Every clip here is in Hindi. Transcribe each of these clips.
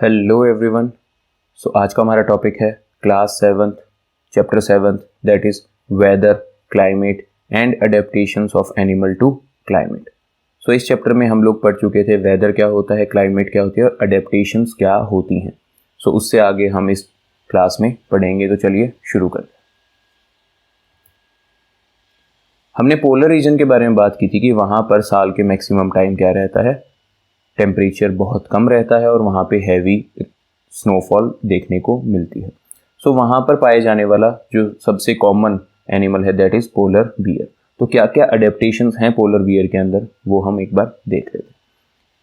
Hello everyone. आज का हमारा टॉपिक है class 7th chapter 7th that is weather, climate and adaptations of animal to climate. इस चैप्टर में हम लोग पढ़ चुके थे वेदर क्या होता है, क्लाइमेट क्या होती है और अडेप्टेशंस क्या होती हैं। उससे आगे हम इस क्लास में पढ़ेंगे। तो चलिए शुरू करते हैं। हमने पोलर रीजन के बारे में बात की थी कि वहाँ पर साल के मैक्सिमम टाइम क्या रहता है, टेम्परेचर बहुत कम रहता है और वहाँ पे हैवी स्नोफॉल देखने को मिलती है। वहाँ पर पाए जाने वाला जो सबसे कॉमन एनिमल है दैट इज पोलर बियर। तो क्या क्या अडेप्टेशंस हैं पोलर बियर के अंदर वो हम एक बार देख लेते हैं।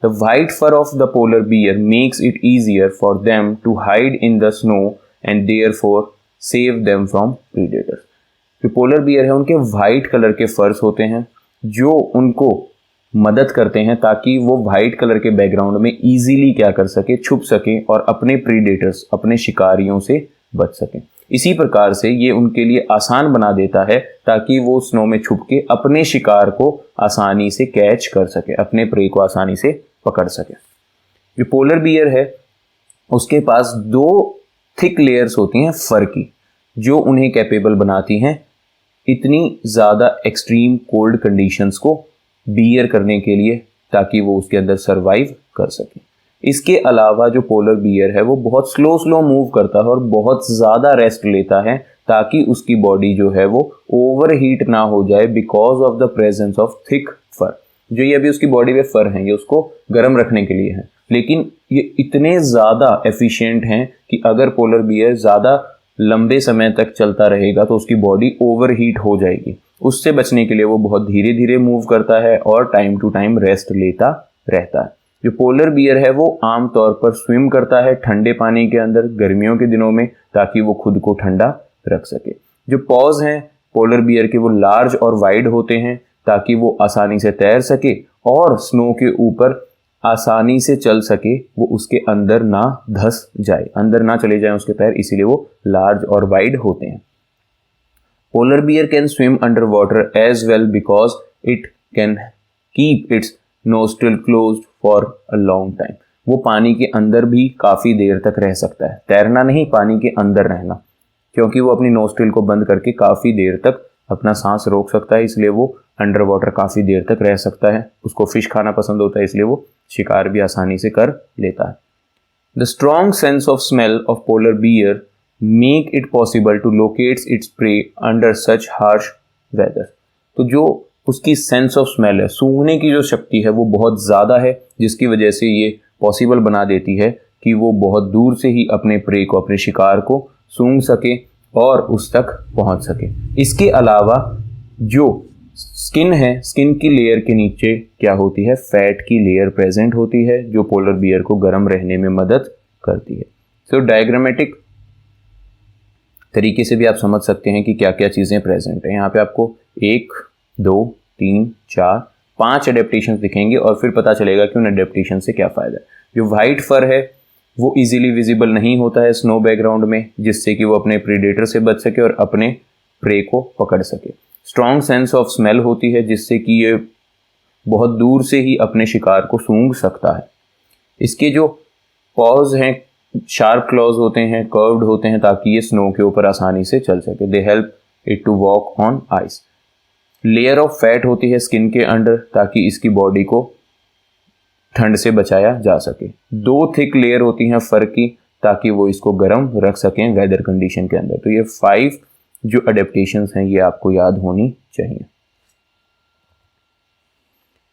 The white fur of the polar bear makes it easier for them to hide in the snow and therefore save them from predators. जो पोलर बियर है उनके वाइट कलर के फर्स होते हैं जो उनको मदद करते हैं ताकि वो वाइट कलर के बैकग्राउंड में इजीली क्या कर सके, छुप सके और अपने प्रीडेटर्स, अपने शिकारियों से बच सके। इसी प्रकार से ये उनके लिए आसान बना देता है ताकि वो स्नो में छुप के अपने शिकार को आसानी से कैच कर सके, अपने प्रे को आसानी से पकड़ सके। जो पोलर बियर है उसके पास दो थिक लेयर्स होती हैं फर की, जो उन्हें कैपेबल बनाती हैं इतनी ज़्यादा एक्सट्रीम कोल्ड कंडीशंस को बियर करने के लिए ताकि वो उसके अंदर सरवाइव कर सके। इसके अलावा जो पोलर बियर है वो बहुत स्लो मूव करता है और बहुत ज़्यादा रेस्ट लेता है ताकि उसकी बॉडी जो है वो ओवर हीट ना हो जाए because of the presence of thick fur. जो ये अभी उसकी बॉडी में फर हैं ये उसको गर्म रखने के लिए है, लेकिन ये इतने ज़्यादा एफिशिएंट हैं कि अगर पोलर बियर ज़्यादा लंबे समय तक चलता रहेगा तो उसकी बॉडी ओवर हीट हो जाएगी। उससे बचने के लिए वो बहुत धीरे धीरे मूव करता है और टाइम टू टाइम रेस्ट लेता रहता है। जो पोलर बियर है वो आमतौर पर स्विम करता है ठंडे पानी के अंदर गर्मियों के दिनों में ताकि वो खुद को ठंडा रख सके। जो पॉज हैं पोलर बियर के वो लार्ज और वाइड होते हैं ताकि वो आसानी से तैर सके और स्नो के ऊपर आसानी से चल सके, वो उसके अंदर ना धंस जाए, अंदर ना चले जाए उसके पैर, इसीलिए वो लार्ज और वाइड होते हैं। Polar bear can swim underwater as well because it can keep its nostril closed for a long time. वो पानी के अंदर भी काफ़ी देर तक रह सकता है, तैरना नहीं, पानी के अंदर रहना, क्योंकि वो अपनी नोस्ट्रिल को बंद करके काफ़ी देर तक अपना सांस रोक सकता है, इसलिए वो अंडर वाटर काफ़ी देर तक रह सकता है। उसको फिश खाना पसंद होता है इसलिए वो शिकार भी आसानी से कर लेता है। The strong sense of smell of polar bear make it possible to locate its prey under such harsh weather। तो जो उसकी सेंस ऑफ स्मेल है, सूंघने की जो शक्ति है वो बहुत ज़्यादा है, जिसकी वजह से ये पॉसिबल बना देती है कि वो बहुत दूर से ही अपने प्रे को, अपने शिकार को सूंघ सके और उस तक पहुंच सके। इसके अलावा जो स्किन है, स्किन की लेयर के नीचे क्या होती है, फैट की लेयर प्रेजेंट होती है जो पोलर बियर को गर्म रहने में मदद करती है। डायग्रामेटिक तरीके से भी आप समझ सकते हैं कि क्या क्या चीज़ें प्रेजेंट हैं। यहाँ पे आपको 1 2 3 4 5 अडेप्टेशन दिखेंगे और फिर पता चलेगा कि उन अडेप्टेशन से क्या फ़ायदा है। जो वाइट फर है वो इजीली विजिबल नहीं होता है स्नो बैकग्राउंड में, जिससे कि वो अपने प्रीडेटर से बच सके और अपने प्रे को पकड़ सके। स्ट्रॉन्ग सेंस ऑफ स्मेल होती है जिससे कि ये बहुत दूर से ही अपने शिकार को सूंघ सकता है। इसके जो पॉज हैं शार्प क्लॉज होते हैं, कर्व्ड होते हैं ताकि ये स्नो के ऊपर आसानी से चल सके। They help it to walk on ice. Layer of fat होती है स्किन के अंडर ताकि इसकी बॉडी को ठंड से बचाया जा सके। 2 थिक लेयर होती हैं फर की ताकि वो इसको गर्म रख सकें वेदर कंडीशन के अंदर। तो ये 5 जो अडेप्टेशंस हैं ये आपको याद होनी चाहिए।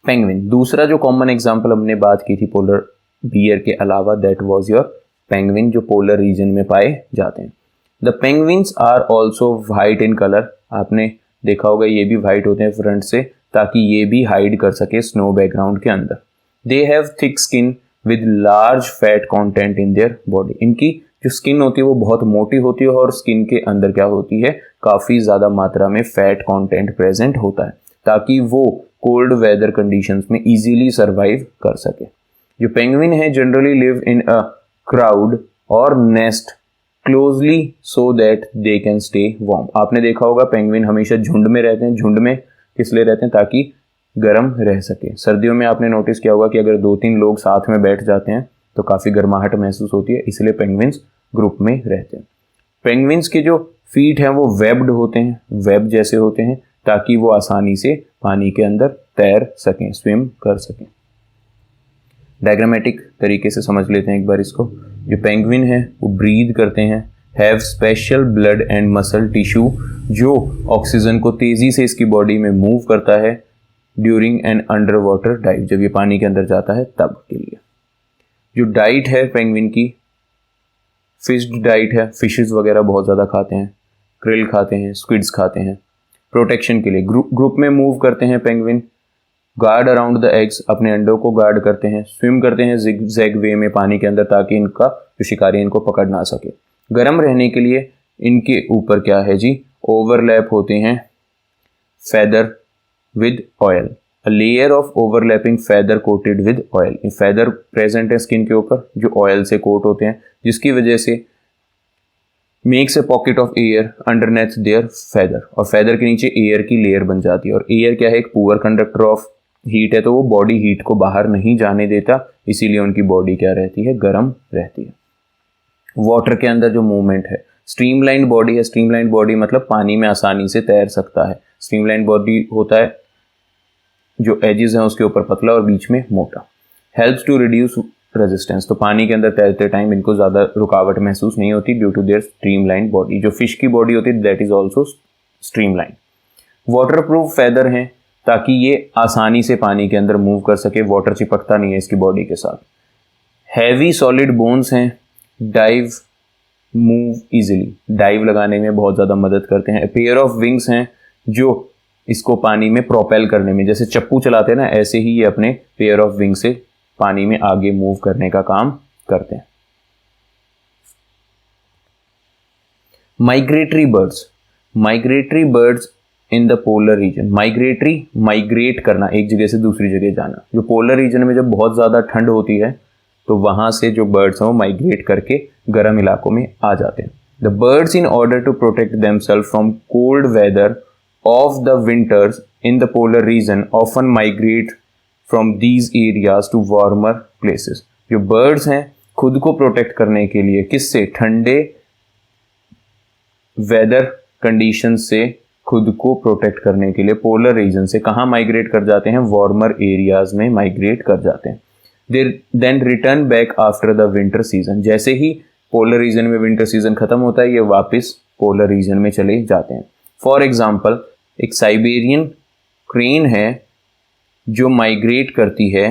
पेंगुइन, दूसरा जो कॉमन एग्जांपल हमने बात की थी पोलर बियर के अलावा, दैट वाज योर पेंगुइन जो पोलर रीजन में पाए जाते हैं। The penguins are also white in colour. आपने देखा होगा ये भी वाइट होते हैं फ्रंट से ताकि ये भी हाइड कर सके स्नो बैकग्राउंड के अंदर। They have thick skin with large fat content in their body. इनकी जो स्किन होती है वो बहुत मोटी होती है और स्किन के अंदर क्या होती है, काफ़ी ज़्यादा मात्रा में फैट कंटेंट प्रेजेंट होता है ताकि वो कोल्ड वेदर कंडीशंस में इजीली सर्वाइव कर सके। जो पेंगुइन है generally live in a crowd और nest closely so that they can stay warm. आपने देखा होगा पेंगुइन हमेशा झुंड में रहते हैं। झुंड में किस लिए रहते हैं, ताकि गर्म रह सके। सर्दियों में आपने नोटिस किया होगा कि अगर 2-3 लोग साथ में बैठ जाते हैं तो काफ़ी गर्माहट महसूस होती है, इसलिए पेंगुइन्स ग्रुप में रहते हैं। पेंगुइन्स के जो फीट हैं वो वेब्ड होते हैं, वेब जैसे होते हैं, ताकि वो आसानी से पानी के अंदर तैर सकें, स्विम कर सकें। डायग्रामेटिक तरीके से समझ लेते हैं एक बार इसको। जो पेंगुइन है वो ब्रीद करते हैं, have special blood and muscle tissue जो ऑक्सीजन को तेज़ी से इसकी बॉडी में मूव करता है during an under water dive, जब ये पानी के अंदर जाता है तब के लिए। जो डाइट है पेंगुइन की, फिश्ड डाइट है, फिशेस वगैरह बहुत ज़्यादा खाते हैं, क्रिल खाते हैं, स्क्विड्स खाते हैं। प्रोटेक्शन के लिए ग्रुप में मूव करते हैं penguin, guard around the eggs, अपने अंडों को गार्ड करते हैं, स्विम करते हैं जिग-जैग वे में पानी के अंदर ताकि इनका जो शिकारी इनको पकड़ ना सके। गर्म रहने के लिए इनके ऊपर क्या है जी, ओवरलैप होते हैं feather with oil, a layer of overlapping feather coated with oil. Feather present है स्किन के ऊपर जो ऑयल से कोट होते हैं, जिसकी वजह से makes a pocket of air underneath their feather, और फेदर के नीचे एयर की लेयर बन जाती है। और एयर क्या है, एक पुअर कंडक्टर ऑफ हीट है, तो वो बॉडी हीट को बाहर नहीं जाने देता, इसीलिए उनकी बॉडी क्या रहती है, गर्म रहती है। वाटर के अंदर जो मूवमेंट है, स्ट्रीमलाइन बॉडी है, स्ट्रीमलाइन बॉडी मतलब पानी में आसानी से तैर सकता है। स्ट्रीमलाइन बॉडी होता है जो एजेस हैं उसके ऊपर पतला और बीच में मोटा। हेल्प्स टू रिड्यूस रेजिस्टेंस, तो पानी के अंदर तैरते टाइम इनको ज़्यादा रुकावट महसूस नहीं होती due to their streamline body. जो फिश की बॉडी होती है that is also streamline. Waterproof feather हैं ताकि ये आसानी से पानी के अंदर मूव कर सके, वाटर चिपकता नहीं है इसकी बॉडी के साथ। हैवी सॉलिड बोन्स हैं, डाइव मूव इजीली, डाइव लगाने में बहुत ज़्यादा मदद करते हैं। पेयर ऑफ विंग्स हैं जो इसको पानी में प्रोपेल करने में, जैसे चप्पू चलाते हैं ना, ऐसे ही ये अपने पेयर ऑफ विंग से पानी में आगे मूव करने का काम करते हैं। Migratory birds, migratory birds in the polar reason. Migratory, migrate करना, एक जगह से दूसरी जगह जाना। जो पोलर रीजन में जब बहुत ज़्यादा ठंड होती है तो वहाँ से जो बर्ड्स हैं वो माइग्रेट करके गर्म इलाकों में आ जाते हैं। The birds in order to protect themselves from cold weather of the winters in the polar region often migrate from these areas to warmer places. जो बर्ड्स हैं खुद को प्रोटेक्ट करने के लिए किससे, ठंडे वेदर कंडीशन से खुद को प्रोटेक्ट करने के लिए पोलर रीजन से कहाँ माइग्रेट कर जाते हैं, वार्मर एरियाज में माइग्रेट कर जाते हैं। They then return back after the winter season. जैसे ही पोलर रीजन में विंटर सीजन खत्म होता है ये वापस पोलर रीजन में चले जाते हैं। फॉर एग्जाम्पल, एक साइबेरियन क्रेन है जो माइग्रेट करती है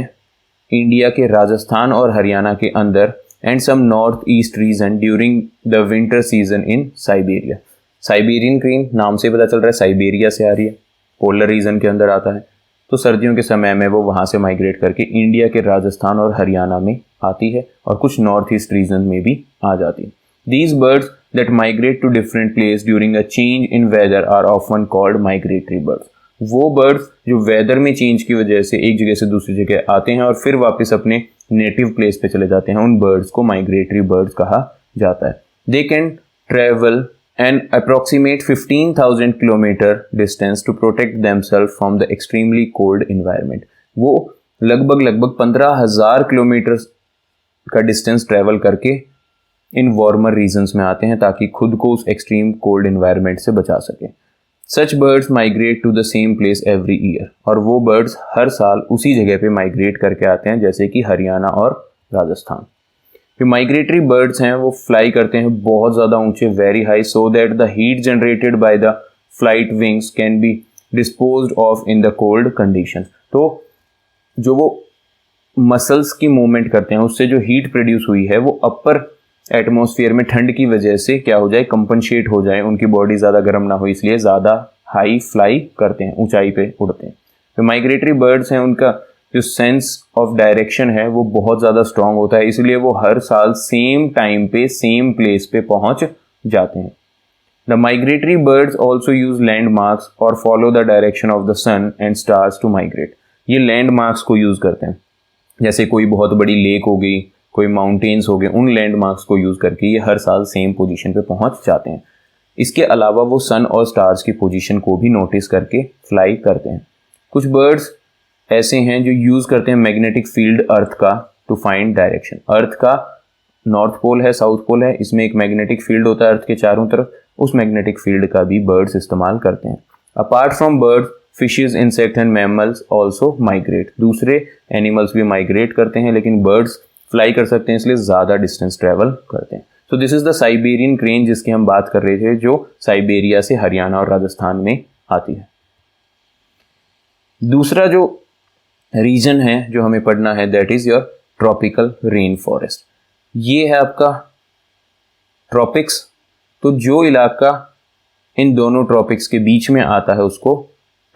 इंडिया के राजस्थान और हरियाणा के अंदर and some north east region during the winter season in Siberia. Siberian crane नाम से पता चल रहा है साइबेरिया से आ रही है, पोलर रीजन के अंदर आता है, तो सर्दियों के समय में वो वहाँ से माइग्रेट करके इंडिया के राजस्थान और हरियाणा में आती है और कुछ नॉर्थ ईस्ट रीजन में भी आ जाती है। These birds that migrate to different place during a change in weather are often called migratory birds. वो बर्ड्स जो वेदर में चेंज की वजह से एक जगह से दूसरी जगह आते हैं और फिर वापस अपने नेटिव प्लेस पे चले जाते हैं, उन बर्ड्स को माइग्रेटरी बर्ड्स कहा जाता है। They can travel an approximate 15,000 kilometre distance to protect themselves from the extremely cold environment. वो लगभग 15,000 किलोमीटर का डिस्टेंस ट्रेवल करके इन वार्मर रीजन्स में आते हैं ताकि खुद को उस एक्सट्रीम कोल्ड इन्वायरमेंट से बचा सके। Such birds migrate to the same place every year, और वो बर्ड्स हर साल उसी जगह पे माइग्रेट करके आते हैं जैसे कि हरियाणा और राजस्थान। जो माइग्रेटरी बर्ड्स हैं वो फ्लाई करते हैं बहुत ज़्यादा ऊंचे, very high, so that the heat generated by the flight wings can be disposed of in the cold condition. तो जो वो मसल्स की मूवमेंट करते हैं उससे जो हीट प्रोड्यूस हुई है वो अपर एटमॉस्फेयर में ठंड की वजह से क्या हो जाए, कंपनसेट हो जाए, उनकी बॉडी ज़्यादा गर्म ना हो, इसलिए ज़्यादा हाई फ्लाई करते हैं, ऊंचाई पे उड़ते हैं। तो माइग्रेटरी बर्ड्स हैं उनका जो सेंस ऑफ डायरेक्शन है वो बहुत ज़्यादा स्ट्रांग होता है, इसलिए वो हर साल सेम टाइम पे सेम प्लेस पे पहुंच जाते हैं। The migratory birds also use landmarks और follow the direction of the sun and stars to migrate. ये लैंडमार्क्स को यूज़ करते हैं, जैसे कोई बहुत बड़ी लेक हो गई, कोई माउंटेन्स हो गए, उन लैंडमार्क्स को यूज़ करके ये हर साल सेम पोजीशन पे पहुंच जाते हैं। इसके अलावा वो सन और स्टार्स की पोजीशन को भी नोटिस करके फ्लाई करते हैं। कुछ बर्ड्स ऐसे हैं जो यूज़ करते हैं मैग्नेटिक फील्ड अर्थ का टू फाइंड डायरेक्शन। अर्थ का नॉर्थ पोल है, साउथ पोल है, इसमें एक मैग्नेटिक फील्ड होता है अर्थ के चारों तरफ, उस मैग्नेटिक फील्ड का भी बर्ड्स इस्तेमाल करते हैं। Apart from birds, fishes, insect and mammals also migrate. दूसरे एनिमल्स भी माइग्रेट करते हैं, लेकिन बर्ड्स फ्लाई कर सकते हैं इसलिए ज़्यादा डिस्टेंस ट्रेवल करते हैं। So this is the Siberian crane जिसकी हम बात कर रहे थे, जो साइबेरिया से हरियाणा और राजस्थान में आती है। दूसरा जो रीजन है जो हमें पढ़ना है, that is your tropical rain forest. ये है आपका ट्रॉपिक्स। तो जो इलाका इन दोनों ट्रॉपिक्स के बीच में आता है उसको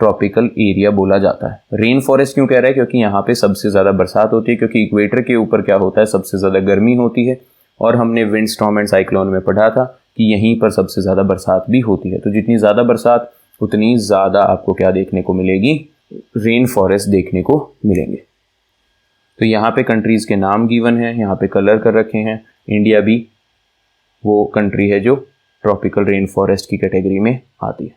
ट्रॉपिकल एरिया बोला जाता है। रेन फॉरेस्ट क्यों कह रहा है? क्योंकि यहाँ पे सबसे ज़्यादा बरसात होती है, क्योंकि इक्वेटर के ऊपर क्या होता है, सबसे ज़्यादा गर्मी होती है, और हमने विंड स्टॉर्म एंड साइक्लोन में पढ़ा था कि यहीं पर सबसे ज़्यादा बरसात भी होती है। तो जितनी ज़्यादा बरसात उतनी ज़्यादा आपको क्या देखने को मिलेगी, रेन फॉरेस्ट देखने को मिलेंगे। तो यहाँ पे कंट्रीज़ के नाम गिवन है, यहाँ पे कलर कर रखे हैं। इंडिया भी वो कंट्री है जो ट्रॉपिकल रेन फॉरेस्ट की कैटेगरी में आती है।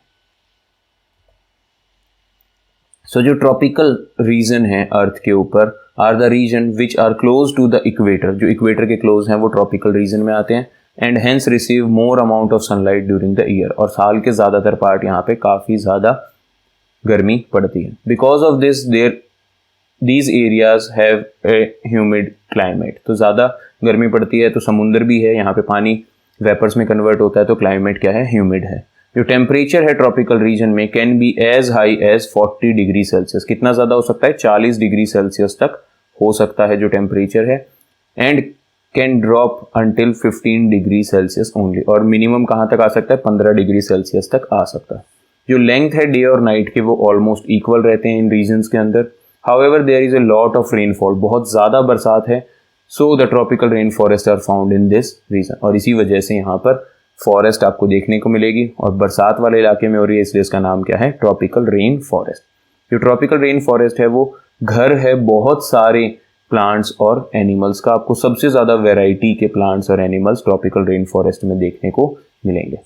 सो जो ट्रॉपिकल रीजन है अर्थ के ऊपर are the region which are close to the equator. जो इक्वेटर के क्लोज हैं वो ट्रॉपिकल रीजन में आते हैं, and hence receive more amount of sunlight during the year. और साल के ज़्यादातर पार्ट यहाँ पे काफ़ी ज़्यादा गर्मी पड़ती है। Because of this these areas have a humid climate. तो ज़्यादा गर्मी पड़ती है तो समुंदर भी है, यहाँ पे पानी वेपर्स में कन्वर्ट होता है, तो क्लाइमेट क्या है, ह्यूमिड है। जो टेम्परेचर है ट्रॉपिकल रीजन में can be as high as 40 degree Celsius. कितना ज़्यादा हो सकता है? 40 डिग्री सेल्सियस तक हो सकता है जो टेम्परेचर है, and can drop until 15 degree Celsius only. और मिनिमम कहाँ तक आ सकता है? 15 डिग्री सेल्सियस तक आ सकता है। जो लेंथ है डे और नाइट के वो ऑलमोस्ट इक्वल रहते हैं इन रीजन्स के अंदर। However there is a lot of rainfall, बहुत ज़्यादा बरसात है, so the tropical rain forest are found in this region. और इसी वजह से यहाँ पर फॉरेस्ट आपको देखने को मिलेगी, और बरसात वाले इलाके में हो रही है इसलिए इसका नाम क्या है, ट्रॉपिकल रेन फॉरेस्ट। जो ट्रॉपिकल रेन फॉरेस्ट है वो घर है बहुत सारे प्लांट्स और एनिमल्स का। आपको सबसे ज़्यादा वैरायटी के प्लांट्स और एनिमल्स ट्रॉपिकल रेन फॉरेस्ट में देखने को मिलेंगे।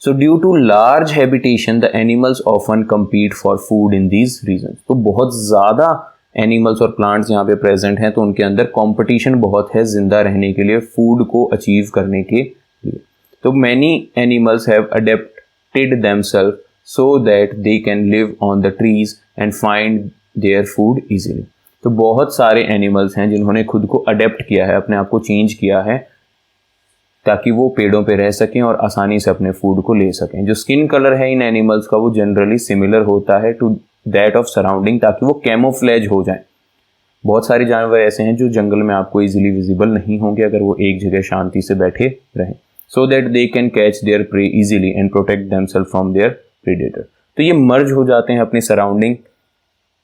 So due to large habitation the animals often compete for food in these region. तो बहुत ज़्यादा एनिमल्स और प्लांट्स यहाँ पे प्रेजेंट हैं, तो उनके अंदर कंपटीशन बहुत है जिंदा रहने के लिए, फूड को अचीव करने के लिए। तो many animals have adapted themselves so that they can live on the trees and find their food easily. तो बहुत सारे एनिमल्स हैं जिन्होंने खुद को अडेप्ट किया है, अपने आप को चेंज किया है ताकि वो पेड़ों पे रह सकें और आसानी से अपने फूड को ले सकें। जो स्किन कलर है इन एनिमल्स का वो जनरली सिमिलर होता है टू दैट ऑफ सराउंडिंग, ताकि वो कैमोफ्लेज हो जाएं। बहुत सारे जानवर ऐसे हैं जो जंगल में आपको इजीली विजिबल नहीं होंगे अगर वो एक जगह शांति से बैठे रहें, so that they can catch their prey easily and protect themselves from their predator. तो ये मर्ज हो जाते हैं अपने सराउंडिंग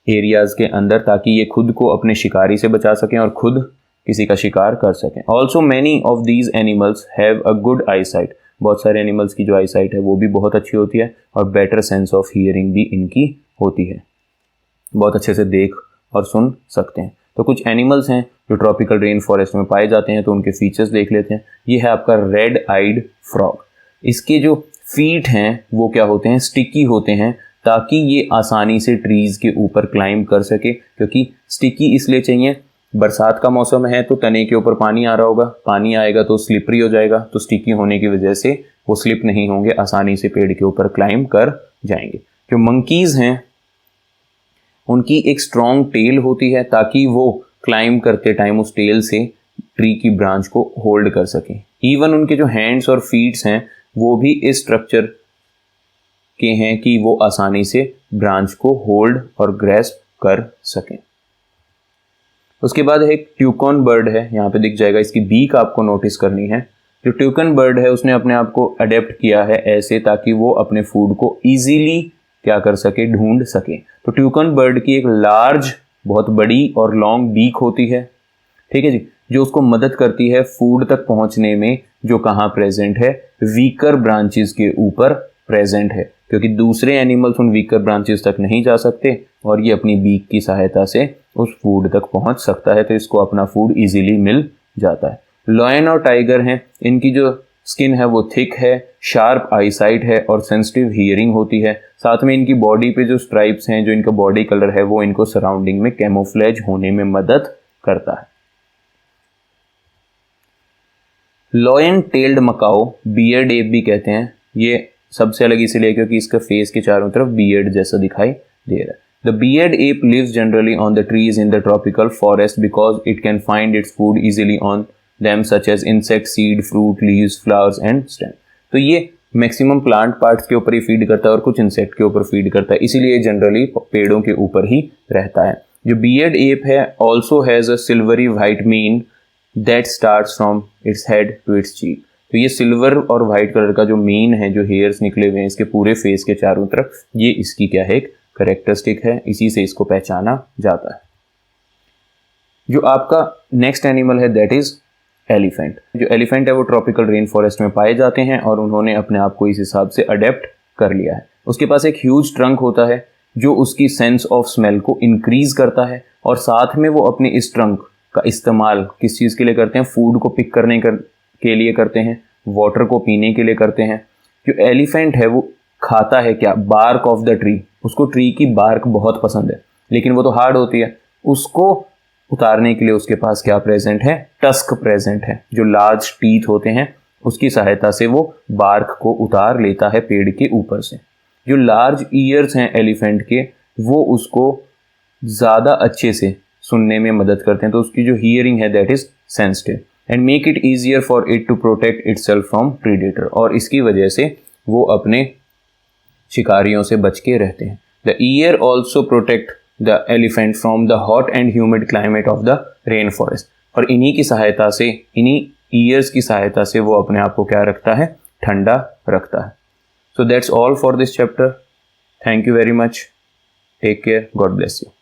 एरियाज के अंदर ताकि ये खुद को अपने शिकारी से बचा सकें और खुद किसी का शिकार कर सकें। Also many of these animals have a good I site. बहुत सारे एनिमल्स की जो आई साइट है वो भी बहुत अच्छी होती है, और बेटर सेंस ऑफ हियरिंग भी इनकी होती है, बहुत अच्छे से देख और सुन सकते हैं। तो कुछ एनिमल्स हैं जो ट्रॉपिकल रेन फॉरेस्ट में पाए जाते हैं, तो उनके फीचर्स देख लेते हैं। ये है आपका रेड आइड फ्रॉग। इसके जो फीट हैं वो क्या होते हैं, स्टिकी होते हैं, ताकि ये आसानी से ट्रीज़ के ऊपर क्लाइंब कर सके। क्योंकि स्टिकी इसलिए चाहिए, बरसात का मौसम है तो तने के ऊपर पानी आ रहा होगा, पानी आएगा तो स्लिपरी हो जाएगा, तो स्टिकी होने की वजह से वो स्लिप नहीं होंगे, आसानी से पेड़ के ऊपर क्लाइंब कर जाएंगे। जो मंकीज़ हैं उनकी एक स्ट्रॉन्ग टेल होती है ताकि वो क्लाइंब करते टाइम उस टेल से ट्री की ब्रांच को होल्ड कर सकें। इवन उनके जो हैंड्स और फीट्स हैं वो भी इस स्ट्रक्चर के हैं कि वो आसानी से ब्रांच को होल्ड और ग्रैस्प कर सकें। उसके बाद एक ट्यूकॉन बर्ड है, यहाँ पे दिख जाएगा, इसकी बीक आपको नोटिस करनी है। जो ट्यूकन बर्ड है उसने अपने आप को अडेप्ट किया है ऐसे ताकि वो अपने फूड को ईजीली क्या कर सके, ढूंढ सके। तो ट्यूकन बर्ड की एक लार्ज, बहुत बड़ी और लॉन्ग बीक होती है, ठीक है जी, जो उसको मदद करती है फूड तक पहुंचने में, जो कहाँ प्रेजेंट है, वीकर ब्रांचेस के ऊपर प्रेजेंट है, क्योंकि दूसरे एनिमल्स उन वीकर ब्रांचेस तक नहीं जा सकते और ये अपनी बीक की सहायता से उस फूड तक पहुंच सकता है, तो इसको अपना फूड इजीली मिल जाता है। लॉयन और टाइगर हैं, इनकी जो स्किन है वो थिक है, शार्प आई साइट है और सेंसिटिव हियरिंग होती है। साथ में इनकी बॉडी पे जो स्ट्राइप्स हैं, जो इनका बॉडी कलर है, वो इनको सराउंडिंग में कैमोफ्लेज होने में मदद करता है। Lion tailed macaque, beard ape भी कहते हैं, ये सबसे अलग इसलिए क्योंकि इसका फेस के चारों तरफ बियर्ड जैसा दिखाई दे रहा है। The beard ape lives generally on the trees in the tropical forest because it can find its food easily on them such as insects, seed, fruit, leaves, flowers and stem। तो ये मैक्सिमम प्लांट पार्ट्स के ऊपर ही फीड करता है और कुछ इंसेक्ट के ऊपर फीड करता है, इसीलिए जनरली पेड़ों के ऊपर ही रहता है। जो बियर्ड एप है also has a silvery white mane that starts from its head to its cheek. तो ये सिल्वर और वाइट कलर का जो मेन है, जो हेयर्स निकले हुए हैं इसके पूरे फेस के चारों तरफ, ये इसकी क्या है, एक करेक्टरिस्टिक है, इसी से इसको पहचाना जाता है। जो आपका नेक्स्ट एनिमल है दैट इज एलिफेंट। जो एलिफेंट है वो ट्रॉपिकल रेन फॉरेस्ट में पाए जाते हैं और उन्होंने अपने आप को इस हिसाब से अडेप्ट कर लिया है। उसके पास एक ह्यूज ट्रंक होता है जो उसकी सेंस ऑफ स्मेल को इंक्रीज करता है और साथ में वो अपने इस ट्रंक का इस्तेमाल किस चीज़ के लिए करते हैं, फूड को पिक करने के लिए करते हैं, वाटर को पीने के लिए करते हैं। जो एलिफेंट है वो खाता है क्या, बार्क ऑफ द ट्री। उसको ट्री की बार्क बहुत पसंद है लेकिन वो तो हार्ड होती है, उसको उतारने के लिए उसके पास क्या प्रेजेंट है, टस्क प्रेजेंट है। जो लार्ज टीथ होते हैं उसकी सहायता से वो बार्क को उतार लेता है पेड़ के ऊपर से। जो लार्ज ईयर्स हैं एलिफेंट के वो उसको ज़्यादा अच्छे से सुनने में मदद करते हैं, तो उसकी जो हियरिंग है that is sensitive and make it easier for it to protect itself from predator. और इसकी वजह से वो अपने शिकारियों से बच के रहते हैं। The year also protect the elephant from the hot and humid climate of the rain forest. और इन्हीं की सहायता से, इन्हीं ईयर्स की सहायता से वो अपने आप को क्या रखता है, ठंडा रखता है। So that's all for this chapter. Thank you very much. Take care. God bless you.